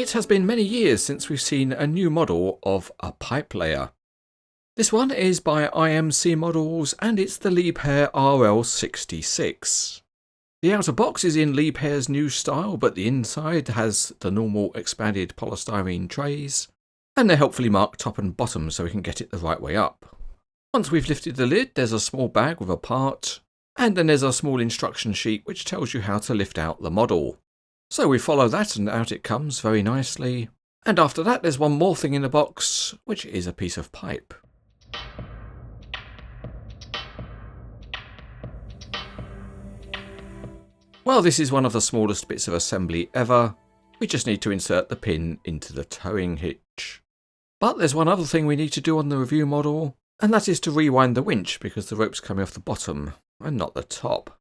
It has been many years since we've seen a new model of a Pipelayer. This one is by IMC Models and it's the Liebherr RL66. The outer box is in Liebherr's new style, but the inside has the normal expanded polystyrene trays, and they're helpfully marked top and bottom so we can get it the right way up. Once we've lifted the lid, there's a small bag with a part, and then there's a small instruction sheet which tells you how to lift out the model. So we follow that and out it comes very nicely. And after that there's one more thing in the box, which is a piece of pipe. Well, this is one of the smallest bits of assembly ever. We just need to insert the pin into the towing hitch. But there's one other thing we need to do on the review model, and that is to rewind the winch because the rope's coming off the bottom and not the top.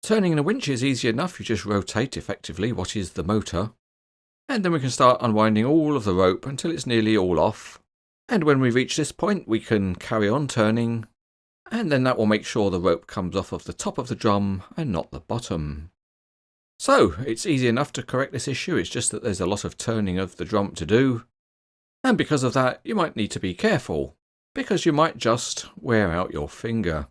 Turning the winch is easy enough, you just rotate effectively what is the motor, and then we can start unwinding all of the rope until it's nearly all off, and when we reach this point we can carry on turning, and then that will make sure the rope comes off of the top of the drum and not the bottom. So it's easy enough to correct this issue, it's just that there's a lot of turning of the drum to do, and because of that you might need to be careful, because you might just wear out your finger.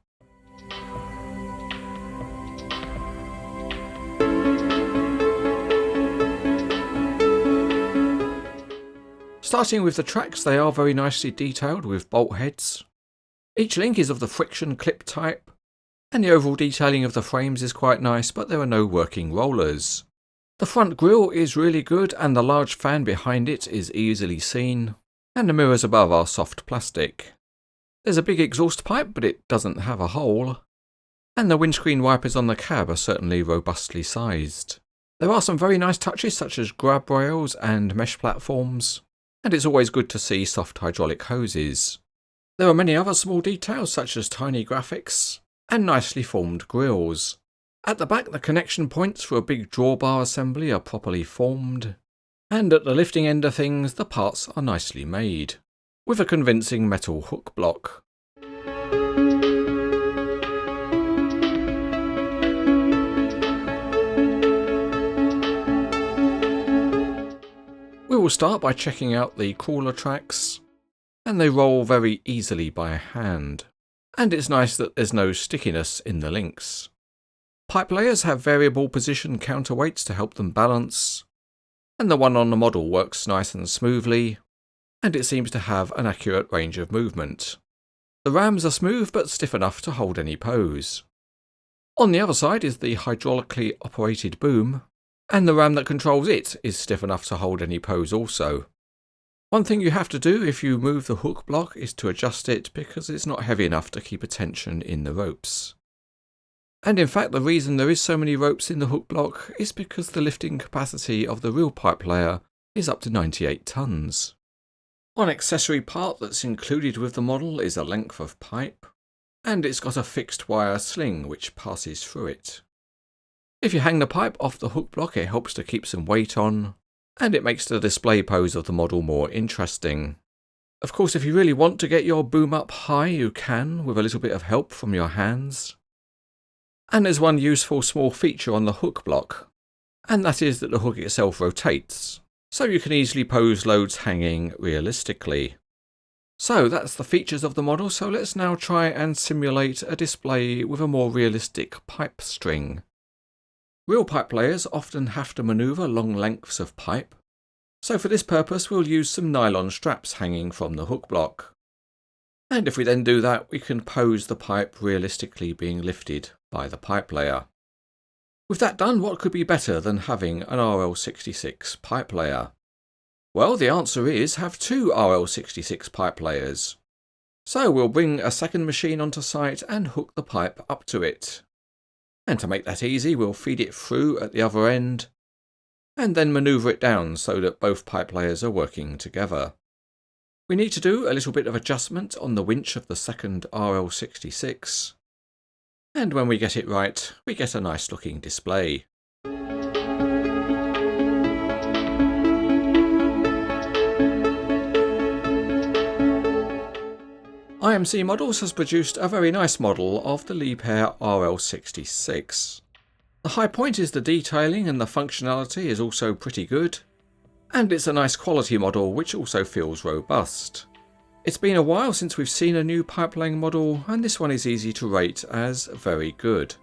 Starting with the tracks, they are very nicely detailed with bolt heads. Each link is of the friction clip type, and the overall detailing of the frames is quite nice, but there are no working rollers. The front grille is really good and the large fan behind it is easily seen, and the mirrors above are soft plastic. There's a big exhaust pipe, but it doesn't have a hole, and the windscreen wipers on the cab are certainly robustly sized. There are some very nice touches such as grab rails and mesh platforms, and it's always good to see soft hydraulic hoses. There are many other small details such as tiny graphics and nicely formed grills. At the back the connection points for a big drawbar assembly are properly formed, and at the lifting end of things the parts are nicely made, with a convincing metal hook block. We will start by checking out the crawler tracks, and they roll very easily by hand, and it's nice that there's no stickiness in the links. Pipelayers have variable position counterweights to help them balance, and the one on the model works nice and smoothly, and it seems to have an accurate range of movement. The rams are smooth but stiff enough to hold any pose. On the other side is the hydraulically operated boom, and the ram that controls it is stiff enough to hold any pose also. One thing you have to do if you move the hook block is to adjust it because it's not heavy enough to keep a tension in the ropes. And in fact the reason there is so many ropes in the hook block is because the lifting capacity of the real Pipelayer is up to 98 tons. One accessory part that's included with the model is a length of pipe, and it's got a fixed wire sling which passes through it. If you hang the pipe off the hook block it helps to keep some weight on, and it makes the display pose of the model more interesting. Of course if you really want to get your boom up high you can with a little bit of help from your hands. And there's one useful small feature on the hook block, and that is that the hook itself rotates, so you can easily pose loads hanging realistically. So that's the features of the model, so let's now try and simulate a display with a more realistic pipe string. Real Pipelayers often have to manoeuvre long lengths of pipe, so for this purpose we'll use some nylon straps hanging from the hook block. And if we then do that we can pose the pipe realistically being lifted by the Pipelayer. With that done, what could be better than having an RL66 Pipelayer? Well, the answer is have two RL66 Pipelayers. So we'll bring a second machine onto site and hook the pipe up to it. And to make that easy, we'll feed it through at the other end, and then manoeuvre it down so that both Pipelayers are working together. We need to do a little bit of adjustment on the winch of the second RL66, and when we get it right, we get a nice looking display. IMC Models has produced a very nice model of the Liebherr RL66. The high point is the detailing and the functionality is also pretty good, And it's a nice quality model which also feels robust. It's been a while since we've seen a new pipelaying model, and this one is easy to rate as very good.